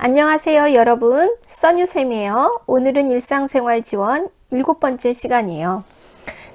안녕하세요 여러분, 써뉴쌤이에요. 오늘은 일상생활 지원 7번째 시간이에요.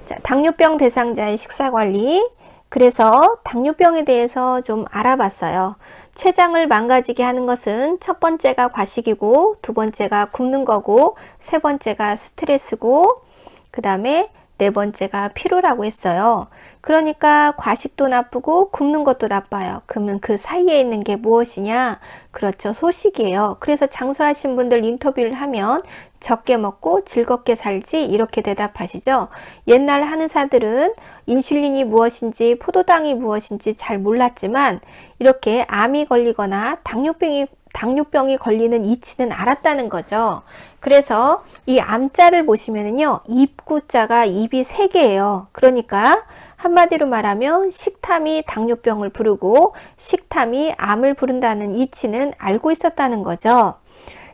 자, 당뇨병 대상자의 식사관리. 그래서 당뇨병에 대해서 좀 알아봤어요. 췌장을 망가지게 하는 것은 첫 번째가 과식이고, 두 번째가 굶는 거고, 세 번째가 스트레스고, 그 다음에 네 번째가 피로라고 했어요. 그러니까 과식도 나쁘고 굶는 것도 나빠요. 그러면 그 사이에 있는 게 무엇이냐? 그렇죠. 소식이에요. 그래서 장수하신 분들 인터뷰를 하면 적게 먹고 즐겁게 살지 이렇게 대답하시죠. 옛날 한의사들은 인슐린이 무엇인지 포도당이 무엇인지 잘 몰랐지만 이렇게 암이 걸리거나 당뇨병이 걸리는 이치는 알았다는 거죠. 그래서 이 암자를 보시면은요, 입구자가 입이 3개예요. 그러니까 한마디로 말하면 식탐이 당뇨병을 부르고 식탐이 암을 부른다는 이치는 알고 있었다는 거죠.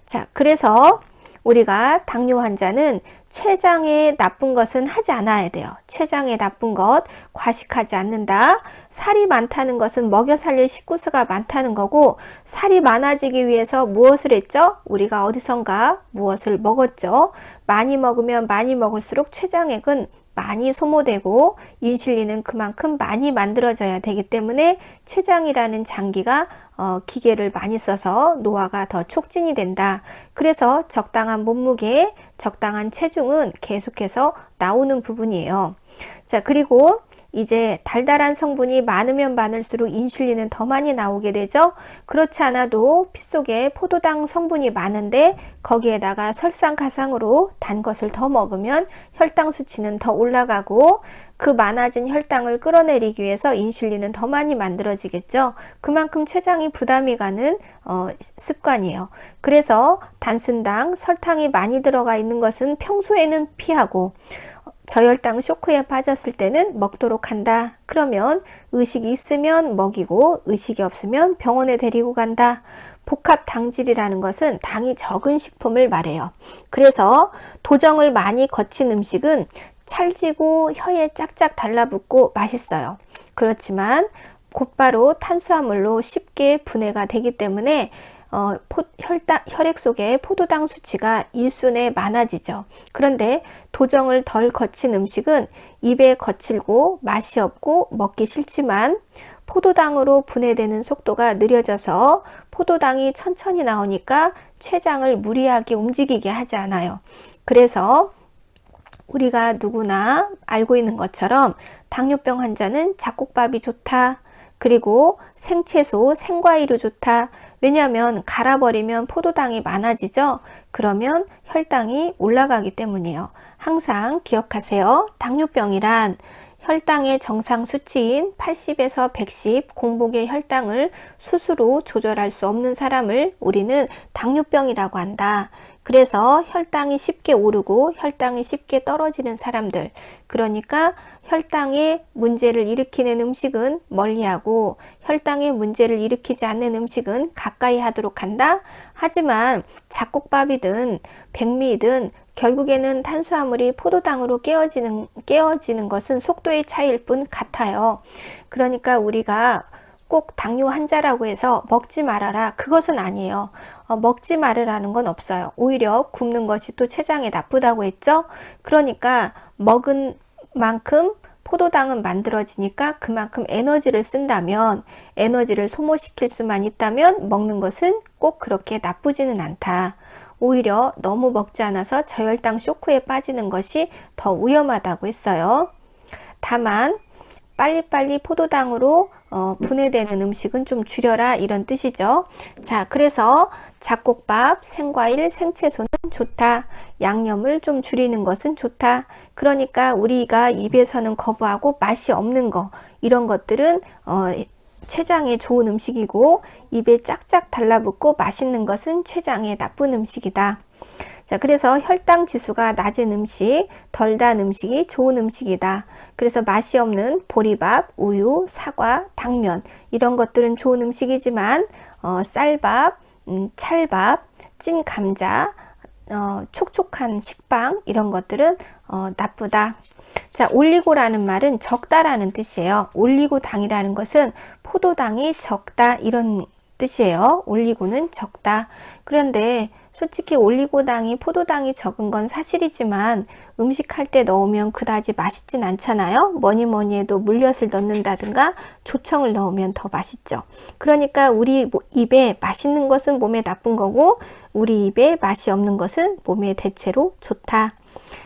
자, 그래서 우리가 당뇨 환자는 췌장에 나쁜 것은 하지 않아야 돼요. 췌장에 나쁜 것, 과식하지 않는다. 살이 많다는 것은 먹여 살릴 식구수가 많다는 거고, 살이 많아지기 위해서 무엇을 했죠? 우리가 어디선가 무엇을 먹었죠? 많이 먹으면 많이 먹을수록 췌장액은 많이 소모되고 인슐린은 그만큼 많이 만들어져야 되기 때문에 췌장이라는 장기가 기계를 많이 써서 노화가 더 촉진이 된다. 그래서 적당한 몸무게, 적당한 체중은 계속해서 나오는 부분이에요. 자, 그리고 이제 달달한 성분이 많으면 많을수록 인슐린은 더 많이 나오게 되죠. 그렇지 않아도 피 속에 포도당 성분이 많은데 거기에다가 설상가상으로 단 것을 더 먹으면 혈당 수치는 더 올라가고 그 많아진 혈당을 끌어내리기 위해서 인슐린은 더 많이 만들어지겠죠. 그만큼 췌장이 부담이 가는 습관이에요. 그래서 단순당, 설탕이 많이 들어가 있는 것은 평소에는 피하고 저혈당 쇼크에 빠졌을 때는 먹도록 한다. 그러면 의식이 있으면 먹이고 의식이 없으면 병원에 데리고 간다. 복합 당질이라는 것은 당이 적은 식품을 말해요. 그래서 도정을 많이 거친 음식은 찰지고 혀에 짝짝 달라붙고 맛있어요. 그렇지만 곧바로 탄수화물로 쉽게 분해가 되기 때문에 혈액 속에 포도당 수치가 일순에 많아지죠. 그런데 도정을 덜 거친 음식은 입에 거칠고 맛이 없고 먹기 싫지만 포도당으로 분해되는 속도가 느려져서 포도당이 천천히 나오니까 췌장을 무리하게 움직이게 하지 않아요. 그래서 우리가 누구나 알고 있는 것처럼 당뇨병 환자는 잡곡밥이 좋다. 그리고 생채소, 생과일이 좋다. 왜냐하면 갈아버리면 포도당이 많아지죠. 그러면 혈당이 올라가기 때문이에요. 항상 기억하세요. 당뇨병이란 혈당의 정상 수치인 80에서 110 공복의 혈당을 스스로 조절할 수 없는 사람을 우리는 당뇨병이라고 한다. 그래서 혈당이 쉽게 오르고 혈당이 쉽게 떨어지는 사람들, 그러니까 혈당에 문제를 일으키는 음식은 멀리하고 혈당에 문제를 일으키지 않는 음식은 가까이 하도록 한다. 하지만 잡곡밥이든 백미이든 결국에는 탄수화물이 포도당으로 깨어지는 것은 속도의 차이일 뿐 같아요. 그러니까 우리가 꼭 당뇨 환자라고 해서 먹지 말아라, 그것은 아니에요. 먹지 말으라는 건 없어요. 오히려 굶는 것이 또 췌장에 나쁘다고 했죠. 그러니까 먹은 만큼 포도당은 만들어지니까 그만큼 에너지를 쓴다면, 에너지를 소모시킬 수만 있다면 먹는 것은 꼭 그렇게 나쁘지는 않다. 오히려 너무 먹지 않아서 저혈당 쇼크에 빠지는 것이 더 위험하다고 했어요. 다만 빨리빨리 포도당으로 분해되는 음식은 좀 줄여라, 이런 뜻이죠. 자, 그래서 잡곡밥, 생과일, 생채소는 좋다. 양념을 좀 줄이는 것은 좋다. 그러니까 우리가 입에서는 거부하고 맛이 없는 거, 이런 것들은 췌장에 좋은 음식이고 입에 짝짝 달라붙고 맛있는 것은 췌장에 나쁜 음식이다. 자, 그래서 혈당 지수가 낮은 음식, 덜 단 음식이 좋은 음식이다. 그래서 맛이 없는 보리밥, 우유, 사과, 당면, 이런 것들은 좋은 음식이지만 쌀밥, 찰밥, 찐 감자, 촉촉한 식빵, 이런 것들은 나쁘다. 자, 올리고라는 말은 적다라는 뜻이에요. 올리고당이라는 것은 포도당이 적다, 이런 뜻이에요. 올리고는 적다. 그런데 솔직히 올리고당이 포도당이 적은 건 사실이지만 음식할 때 넣으면 그다지 맛있진 않잖아요. 뭐니 해도 물엿을 넣는다든가 조청을 넣으면 더 맛있죠. 그러니까 우리 입에 맛있는 것은 몸에 나쁜 거고 우리 입에 맛이 없는 것은 몸에 대체로 좋다.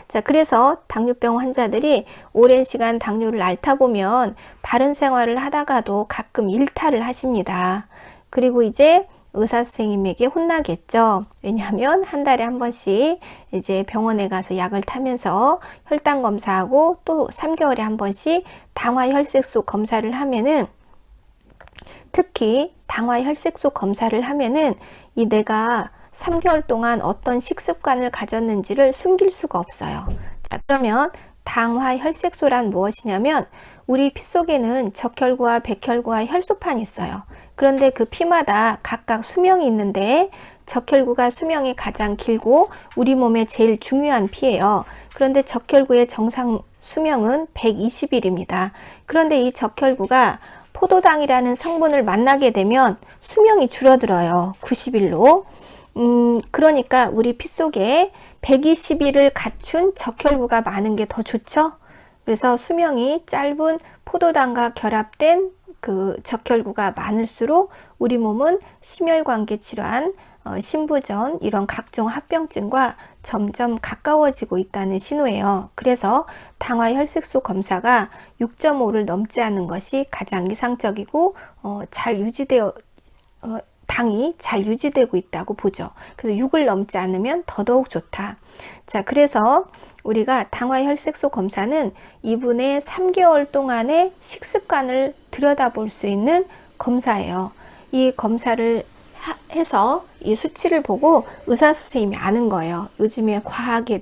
자, 그래서 당뇨병 환자들이 오랜 시간 당뇨를 앓다 보면 바른 생활을 하다가도 가끔 일탈을 하십니다. 그리고 이제 의사 선생님에게 혼나겠죠. 왜냐하면 한 달에 한 번씩 이제 병원에 가서 약을 타면서 혈당 검사하고 또 3개월에 한 번씩 당화 혈색소 검사를 하면은, 특히 당화 혈색소 검사를 하면은 이 내가 3개월 동안 어떤 식습관을 가졌는지를 숨길 수가 없어요. 자, 그러면 당화 혈색소란 무엇이냐면 우리 피 속에는 적혈구와 백혈구와 혈소판이 있어요. 그런데 그 피마다 각각 수명이 있는데 적혈구가 수명이 가장 길고 우리 몸에 제일 중요한 피예요. 그런데 적혈구의 정상 수명은 120일입니다. 그런데 이 적혈구가 포도당이라는 성분을 만나게 되면 수명이 줄어들어요. 90일로. 그러니까 우리 피 속에 120일을 갖춘 적혈구가 많은 게 더 좋죠. 그래서 수명이 짧은 포도당과 결합된 그 적혈구가 많을수록 우리 몸은 심혈관계 질환, 신부전 이런 각종 합병증과 점점 가까워지고 있다는 신호예요. 그래서 당화 혈색소 검사가 6.5를 넘지 않는 것이 가장 이상적이고 당이 잘 유지되고 있다고 보죠. 그래서 6을 넘지 않으면 더더욱 좋다. 자, 그래서 우리가 당화 혈색소 검사는 이분의 3개월 동안의 식습관을 들여다볼 수 있는 검사예요. 이 검사를 해서 이 수치를 보고 의사 선생님이 아는 거예요. 요즘에 과하게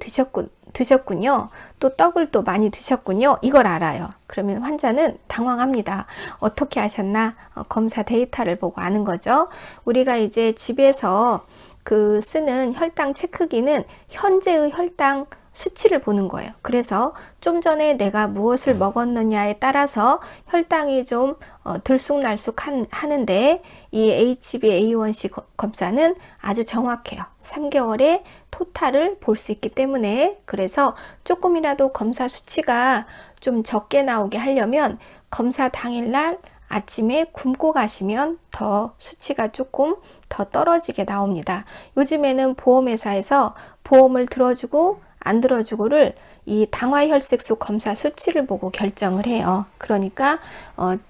드셨군요. 또 떡을 또 많이 드셨군요. 이걸 알아요. 그러면 환자는 당황합니다. 어떻게 하셨나? 검사 데이터를 보고 아는 거죠. 우리가 이제 집에서 그 쓰는 혈당 체크기는 현재의 혈당 수치를 보는 거예요. 그래서 좀 전에 내가 무엇을 먹었느냐에 따라서 혈당이 좀 들쑥날쑥 하는데 이 HbA1c 검사는 아주 정확해요. 3개월의 토탈을 볼 수 있기 때문에, 그래서 조금이라도 검사 수치가 좀 적게 나오게 하려면 검사 당일날 아침에 굶고 가시면 더 수치가 조금 더 떨어지게 나옵니다. 요즘에는 보험회사에서 보험을 들어주고 안 들어주고를 이 당화 혈색소 검사 수치를 보고 결정을 해요. 그러니까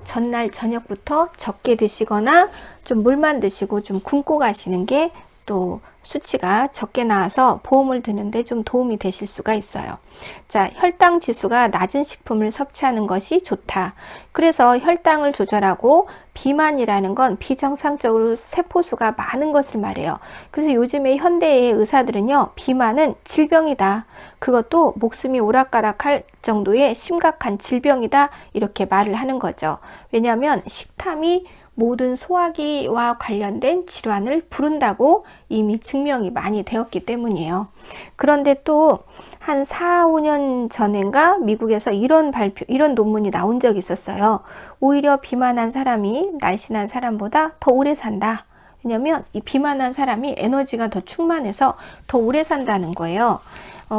전날 저녁부터 적게 드시거나 좀 물만 드시고 좀 굶고 가시는 게 또 수치가 적게 나와서 보험을 드는데 좀 도움이 되실 수가 있어요. 자, 혈당 지수가 낮은 식품을 섭취하는 것이 좋다. 그래서 혈당을 조절하고 비만이라는 건 비정상적으로 세포수가 많은 것을 말해요. 그래서 요즘에 현대의 의사들은요, 비만은 질병이다. 그것도 목숨이 오락가락할 정도의 심각한 질병이다. 이렇게 말을 하는 거죠. 왜냐하면 식탐이 모든 소화기와 관련된 질환을 부른다고 이미 증명이 많이 되었기 때문이에요. 그런데 또 한 4, 5년 전인가 미국에서 이런 논문이 나온 적이 있었어요. 오히려 비만한 사람이 날씬한 사람보다 더 오래 산다. 왜냐면 이 비만한 사람이 에너지가 더 충만해서 더 오래 산다는 거예요.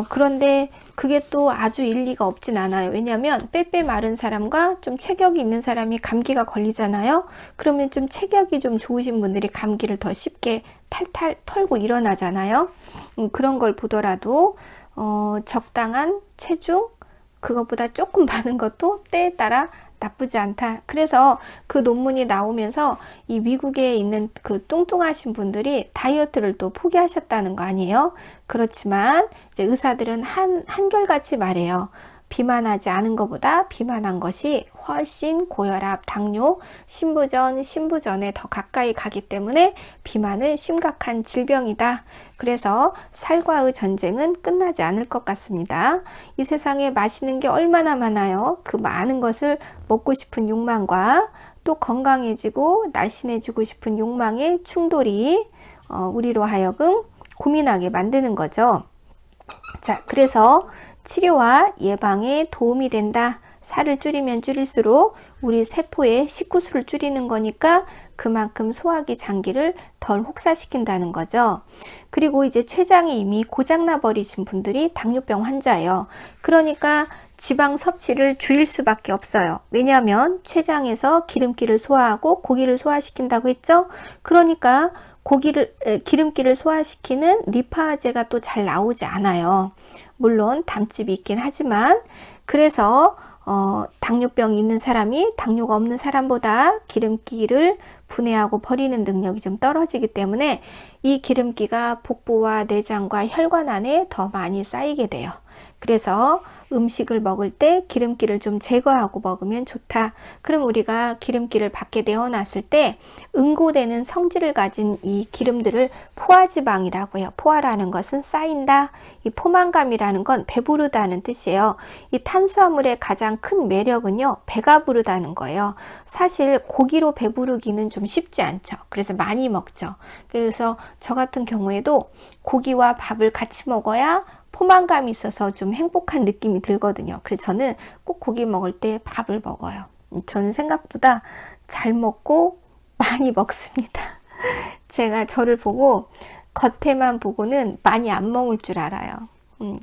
그런데 그게 또 아주 일리가 없진 않아요. 왜냐하면 빼빼 마른 사람과 좀 체격이 있는 사람이 감기가 걸리잖아요. 그러면 좀 체격이 좀 좋으신 분들이 감기를 더 쉽게 탈탈 털고 일어나잖아요. 그런 걸 보더라도 적당한 체중, 그것보다 조금 많은 것도 때에 따라 나쁘지 않다. 그래서 그 논문이 나오면서 이 미국에 있는 그 뚱뚱하신 분들이 다이어트를 또 포기하셨다는 거 아니에요? 그렇지만 이제 의사들은 한결같이 말해요. 비만하지 않은 것보다 비만한 것이 훨씬 고혈압, 당뇨, 신부전에 더 가까이 가기 때문에 비만은 심각한 질병이다. 그래서 살과의 전쟁은 끝나지 않을 것 같습니다. 이 세상에 맛있는 게 얼마나 많아요. 그 많은 것을 먹고 싶은 욕망과 또 건강해지고 날씬해지고 싶은 욕망의 충돌이 우리로 하여금 고민하게 만드는 거죠. 자, 그래서 치료와 예방에 도움이 된다. 살을 줄이면 줄일수록 우리 세포의 식구수를 줄이는 거니까 그만큼 소화기 장기를 덜 혹사시킨다는 거죠. 그리고 이제 췌장이 이미 고장나 버리신 분들이 당뇨병 환자예요. 그러니까 지방 섭취를 줄일 수밖에 없어요. 왜냐하면 췌장에서 기름기를 소화하고 고기를 소화시킨다고 했죠. 그러니까 기름기를 소화시키는 리파제가 또 잘 나오지 않아요. 물론 담즙이 있긴 하지만, 그래서 당뇨병이 있는 사람이 당뇨가 없는 사람보다 기름기를 분해하고 버리는 능력이 좀 떨어지기 때문에 이 기름기가 복부와 내장과 혈관 안에 더 많이 쌓이게 돼요. 그래서 음식을 먹을 때 기름기를 좀 제거하고 먹으면 좋다. 그럼 우리가 기름기를 밖에 내어놨을 때 응고되는 성질을 가진 이 기름들을 포화지방이라고 해요. 포화라는 것은 쌓인다. 이 포만감이라는 건 배부르다는 뜻이에요. 이 탄수화물의 가장 큰 매력은요, 배가 부르다는 거예요. 사실 고기로 배부르기는 좀 쉽지 않죠. 그래서 많이 먹죠. 그래서 저 같은 경우에도 고기와 밥을 같이 먹어야 포만감이 있어서 좀 행복한 느낌이 들거든요. 그래서 저는 꼭 고기 먹을 때 밥을 먹어요. 저는 생각보다 잘 먹고 많이 먹습니다. 제가 저를 보고 겉에만 보고는 많이 안 먹을 줄 알아요.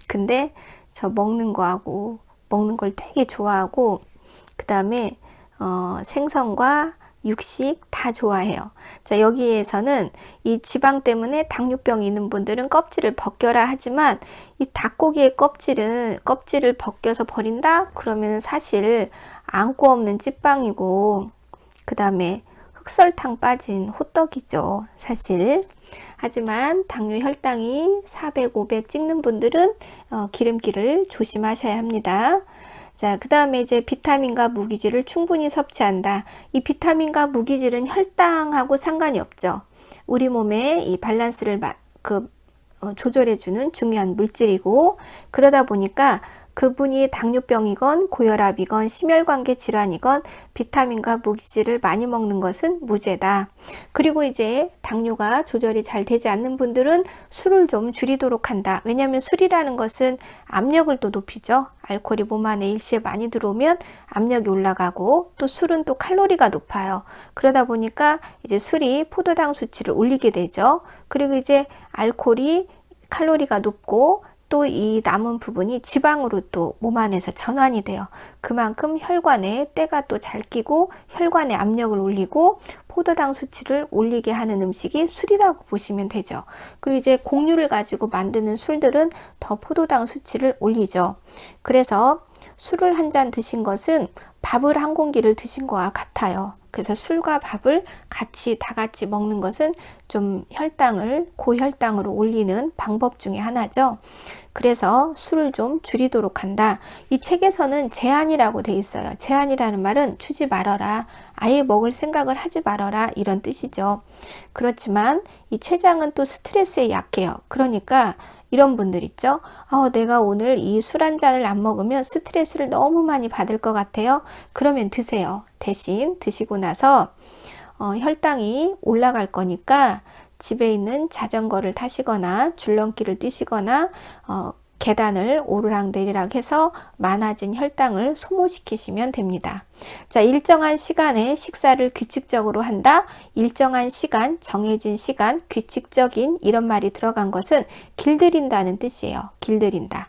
근데 저 먹는 거하고 먹는 걸 되게 좋아하고, 그 다음에 생선과 육식 다 좋아해요. 자, 여기에서는 이 지방 때문에 당뇨병이 있는 분들은 껍질을 벗겨라 하지만, 이 닭고기의 껍질을 벗겨서 버린다? 그러면 사실 안고 없는 찐빵이고, 그 다음에 흑설탕 빠진 호떡이죠, 사실. 하지만 당뇨 혈당이 400, 500 찍는 분들은 기름기를 조심하셔야 합니다. 자, 그 다음에 이제 비타민과 무기질을 충분히 섭취한다. 이 비타민과 무기질은 혈당하고 상관이 없죠. 우리 몸의 이 밸런스를 조절해주는 중요한 물질이고, 그러다 보니까 그분이 당뇨병이건 고혈압이건 심혈관계 질환이건 비타민과 무기질을 많이 먹는 것은 무죄다. 그리고 이제 당뇨가 조절이 잘 되지 않는 분들은 술을 좀 줄이도록 한다. 왜냐하면 술이라는 것은 압력을 또 높이죠. 알코올이 몸 안에 일시에 많이 들어오면 압력이 올라가고, 또 술은 또 칼로리가 높아요. 그러다 보니까 이제 술이 포도당 수치를 올리게 되죠. 그리고 이제 알코올이 칼로리가 높고 또 이 남은 부분이 지방으로 또 몸 안에서 전환이 돼요. 그만큼 혈관에 때가 또 잘 끼고 혈관에 압력을 올리고 포도당 수치를 올리게 하는 음식이 술이라고 보시면 되죠. 그리고 이제 곡류를 가지고 만드는 술들은 더 포도당 수치를 올리죠. 그래서 술을 한 잔 드신 것은 밥을 한 공기를 드신 거와 같아요. 그래서 술과 밥을 다 같이 먹는 것은 좀 고혈당으로 올리는 방법 중에 하나죠. 그래서 술을 좀 줄이도록 한다. 이 책에서는 제한이라고 돼 있어요. 제한이라는 말은 주지 말아라. 아예 먹을 생각을 하지 말아라. 이런 뜻이죠. 그렇지만 이 췌장은 또 스트레스에 약해요. 그러니까 이런 분들 있죠. 내가 오늘 이 술 한 잔을 안 먹으면 스트레스를 너무 많이 받을 것 같아요. 그러면 드세요. 대신 드시고 나서 혈당이 올라갈 거니까 집에 있는 자전거를 타시거나 줄넘기를 뛰시거나 계단을 오르락내리락 해서 많아진 혈당을 소모시키시면 됩니다. 자, 일정한 시간에 식사를 규칙적으로 한다. 일정한 시간, 정해진 시간, 규칙적인 이런 말이 들어간 것은 길들인다는 뜻이에요. 길들인다.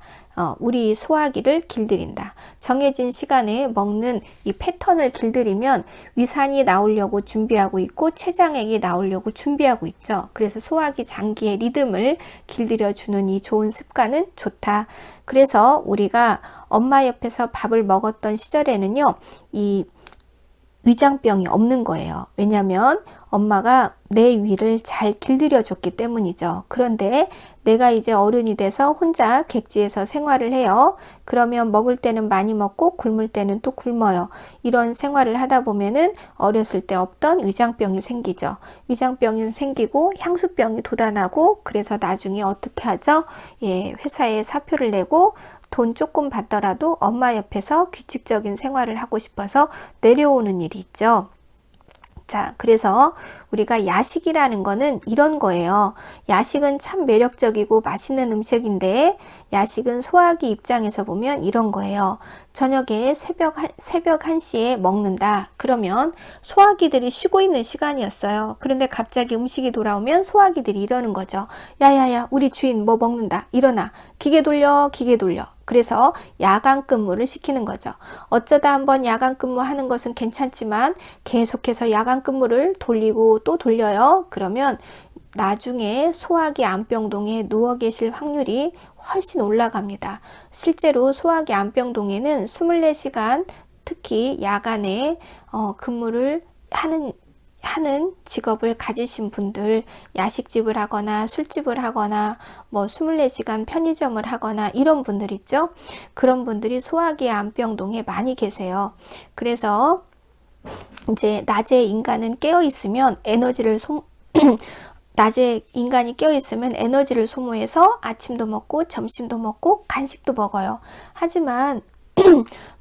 우리 소화기를 길들인다. 정해진 시간에 먹는 이 패턴을 길들이면 위산이 나오려고 준비하고 있고 췌장액이 나오려고 준비하고 있죠. 그래서 소화기 장기의 리듬을 길들여주는 이 좋은 습관은 좋다. 그래서 우리가 엄마 옆에서 밥을 먹었던 시절에는요, 이 위장병이 없는 거예요. 왜냐하면 엄마가 내 위를 잘 길들여 줬기 때문이죠. 그런데 내가 이제 어른이 돼서 혼자 객지에서 생활을 해요. 그러면 먹을 때는 많이 먹고 굶을 때는 또 굶어요. 이런 생활을 하다 보면은 어렸을 때 없던 위장병이 생기죠. 위장병이 생기고 향수병이 돋아나고, 그래서 나중에 어떻게 하죠? 회사에 사표를 내고 돈 조금 받더라도 엄마 옆에서 규칙적인 생활을 하고 싶어서 내려오는 일이 있죠. 자, 그래서 우리가 야식이라는 거는 이런 거예요. 야식은 참 매력적이고 맛있는 음식인데 야식은 소화기 입장에서 보면 이런 거예요. 저녁에 새벽 1시에 먹는다. 그러면 소화기들이 쉬고 있는 시간이었어요. 그런데 갑자기 음식이 돌아오면 소화기들이 이러는 거죠. 야야야, 우리 주인 뭐 먹는다. 일어나. 기계 돌려, 기계 돌려. 그래서 야간 근무를 시키는 거죠. 어쩌다 한번 야간 근무하는 것은 괜찮지만 계속해서 야간 근무를 돌리고 또 돌려요. 그러면 나중에 소화기 암병동에 누워 계실 확률이 훨씬 올라갑니다. 실제로 소화기 암병동에는 24시간 특히 야간에 근무를 하는 직업을 가지신 분들, 야식집을 하거나 술집을 하거나 뭐 24시간 편의점을 하거나 이런 분들 있죠. 그런 분들이 소화기 암병동에 많이 계세요. 그래서 이제 낮에 인간은 깨어 있으면 낮에 인간이 깨어 있으면 에너지를 소모해서 아침도 먹고 점심도 먹고 간식도 먹어요. 하지만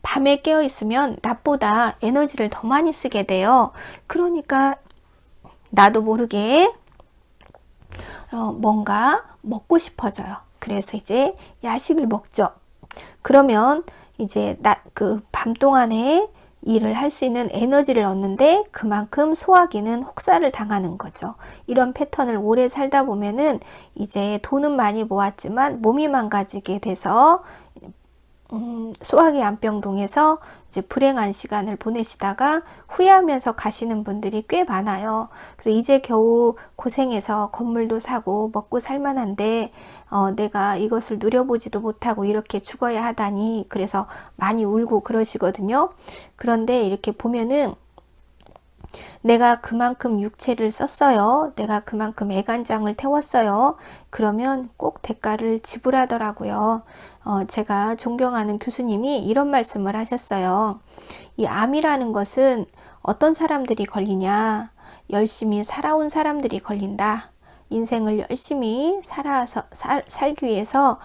밤에 깨어 있으면 낮보다 에너지를 더 많이 쓰게 돼요. 그러니까 나도 모르게 뭔가 먹고 싶어져요. 그래서 이제 야식을 먹죠. 그러면 이제 그 밤 동안에 일을 할 수 있는 에너지를 얻는데 그만큼 소화기는 혹사를 당하는 거죠. 이런 패턴을 오래 살다 보면은 이제 돈은 많이 모았지만 몸이 망가지게 돼서 소화기 암병동에서 이제 불행한 시간을 보내시다가 후회하면서 가시는 분들이 꽤 많아요. 그래서 이제 겨우 고생해서 건물도 사고 먹고 살만한데 내가 이것을 누려보지도 못하고 이렇게 죽어야 하다니, 그래서 많이 울고 그러시거든요. 그런데 이렇게 보면은 내가 그만큼 육체를 썼어요. 내가 그만큼 애간장을 태웠어요. 그러면 꼭 대가를 지불하더라고요. 제가 존경하는 교수님이 이런 말씀을 하셨어요. 이 암이라는 것은 어떤 사람들이 걸리냐? 열심히 살아온 사람들이 걸린다. 인생을 열심히 살기 위해서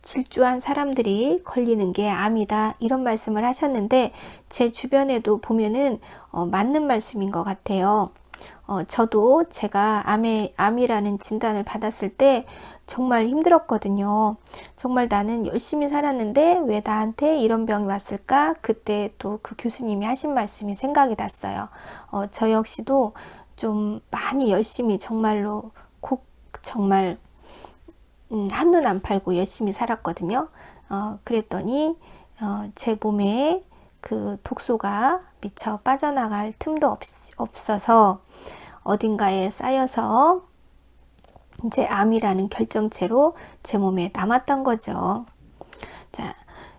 질주한 사람들이 걸리는 게 암이다. 이런 말씀을 하셨는데 제 주변에도 보면은 맞는 말씀인 것 같아요. 저도 제가 암이라는 진단을 받았을 때 정말 힘들었거든요. 정말 나는 열심히 살았는데 왜 나한테 이런 병이 왔을까? 그때 또 그 교수님이 하신 말씀이 생각이 났어요. 저 역시도 좀 많이 열심히 정말로 정말 한눈 안 팔고 열심히 살았거든요. 그랬더니 제 몸에 그 독소가 미처 빠져나갈 틈도 없어서 어딘가에 쌓여서 이제 암이라는 결정체로 제 몸에 남았던 거죠. 자,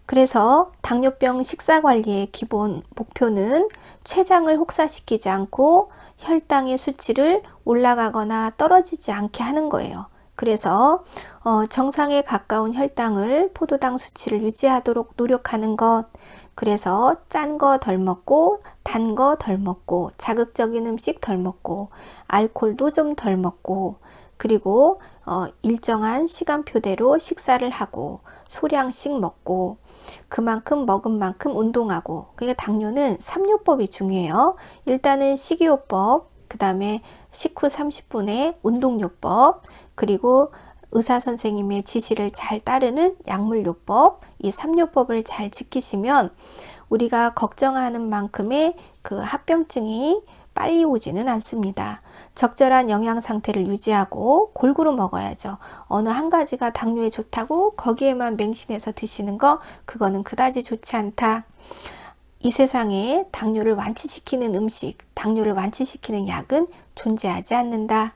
그래서 당뇨병 식사관리의 기본 목표는 췌장을 혹사시키지 않고 혈당의 수치를 올라가거나 떨어지지 않게 하는 거예요. 그래서 정상에 가까운 혈당을 포도당 수치를 유지하도록 노력하는 것, 그래서 짠 거 덜 먹고 단 거 덜 먹고 자극적인 음식 덜 먹고 알코올도 좀 덜 먹고, 그리고 일정한 시간표대로 식사를 하고 소량씩 먹고 그만큼 먹은 만큼 운동하고. 그러니까 당뇨는 3요법이 중요해요. 일단은 식이요법, 그 다음에 식후 30분의 운동요법, 그리고 의사 선생님의 지시를 잘 따르는 약물요법, 이 3요법을 잘 지키시면 우리가 걱정하는 만큼의 그 합병증이 빨리 오지는 않습니다. 적절한 영양 상태를 유지하고 골고루 먹어야죠. 어느 한 가지가 당뇨에 좋다고 거기에만 맹신해서 드시는 거, 그거는 그다지 좋지 않다. 이 세상에 당뇨를 완치시키는 음식, 당뇨를 완치시키는 약은 존재하지 않는다.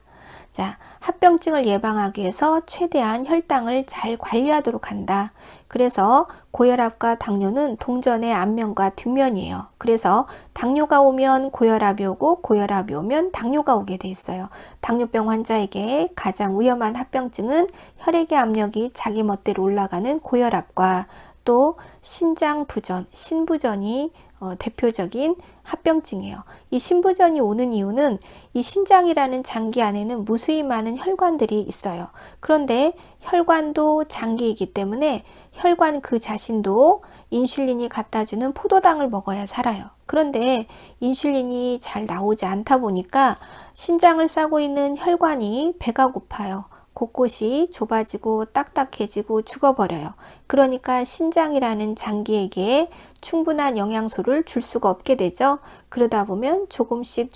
자, 합병증을 예방하기 위해서 최대한 혈당을 잘 관리하도록 한다. 그래서 고혈압과 당뇨는 동전의 앞면과 뒷면이에요. 그래서 당뇨가 오면 고혈압이 오고 고혈압이 오면 당뇨가 오게 돼 있어요. 당뇨병 환자에게 가장 위험한 합병증은 혈액의 압력이 자기 멋대로 올라가는 고혈압과 또 신장 부전, 신부전이 대표적인 합병증이에요. 이 신부전이 오는 이유는 이 신장이라는 장기 안에는 무수히 많은 혈관들이 있어요. 그런데 혈관도 장기이기 때문에 혈관 그 자신도 인슐린이 갖다 주는 포도당을 먹어야 살아요. 그런데 인슐린이 잘 나오지 않다 보니까 신장을 싸고 있는 혈관이 배가 고파요. 곳곳이 좁아지고 딱딱해지고 죽어버려요. 그러니까 신장이라는 장기에게 충분한 영양소를 줄 수가 없게 되죠. 그러다 보면 조금씩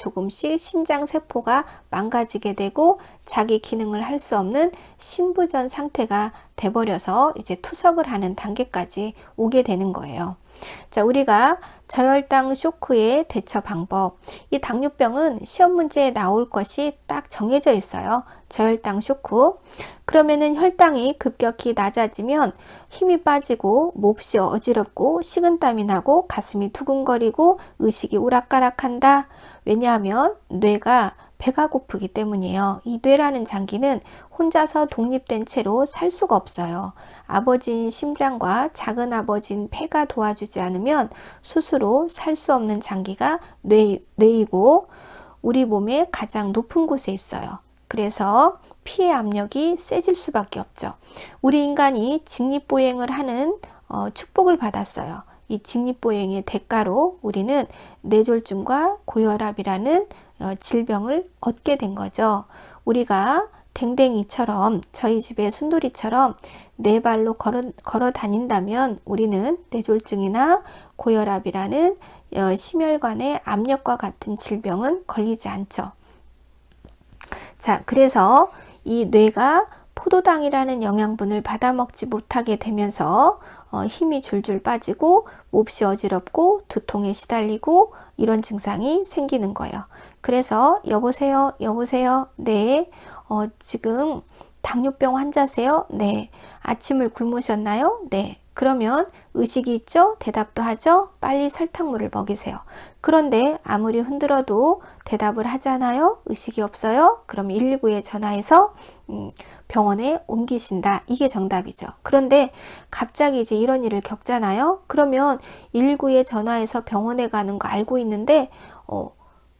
신장 세포가 망가지게 되고 자기 기능을 할 수 없는 신부전 상태가 돼버려서 이제 투석을 하는 단계까지 오게 되는 거예요. 자, 우리가 저혈당 쇼크의 대처 방법. 이 당뇨병은 시험 문제에 나올 것이 딱 정해져 있어요. 저혈당 쇼크. 그러면은 혈당이 급격히 낮아지면 힘이 빠지고 몹시 어지럽고 식은땀이 나고 가슴이 두근거리고 의식이 오락가락한다. 왜냐하면 뇌가 배가 고프기 때문이에요. 이 뇌라는 장기는 혼자서 독립된 채로 살 수가 없어요. 아버지인 심장과 작은 아버지인 폐가 도와주지 않으면 스스로 살 수 없는 장기가 뇌이고 우리 몸의 가장 높은 곳에 있어요. 그래서 피의 압력이 세질 수밖에 없죠. 우리 인간이 직립보행을 하는 축복을 받았어요. 이 직립보행의 대가로 우리는 뇌졸중과 고혈압이라는 질병을 얻게 된 거죠. 우리가 댕댕이처럼 저희 집의 순돌이처럼 네 발로 걸어 다닌다면 우리는 뇌졸중이나 고혈압이라는 심혈관의 압력과 같은 질병은 걸리지 않죠. 자, 그래서 이 뇌가 포도당이라는 영양분을 받아먹지 못하게 되면서 힘이 줄줄 빠지고 몹시 어지럽고 두통에 시달리고 이런 증상이 생기는 거예요. 그래서 여보세요? 네. 지금 당뇨병 환자세요? 네. 아침을 굶으셨나요? 네. 그러면 의식이 있죠? 대답도 하죠? 빨리 설탕물을 먹이세요. 그런데 아무리 흔들어도 대답을 하잖아요? 의식이 없어요? 그럼 119에 전화해서 병원에 옮기신다. 이게 정답이죠. 그런데 갑자기 이제 이런 일을 겪잖아요? 그러면 119에 전화해서 병원에 가는 거 알고 있는데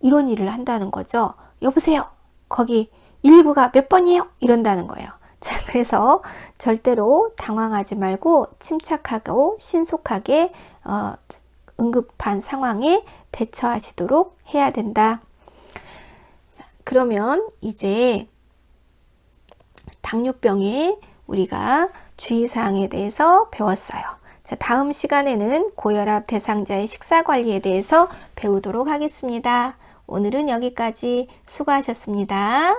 이런 일을 한다는 거죠. 여보세요? 거기 119가 몇 번이에요? 이런다는 거예요. 자, 그래서 절대로 당황하지 말고 침착하고 신속하게 응급한 상황에 대처하시도록 해야 된다. 자, 그러면 이제 당뇨병에 우리가 주의사항에 대해서 배웠어요. 자, 다음 시간에는 고혈압 대상자의 식사관리에 대해서 배우도록 하겠습니다. 오늘은 여기까지 수고하셨습니다.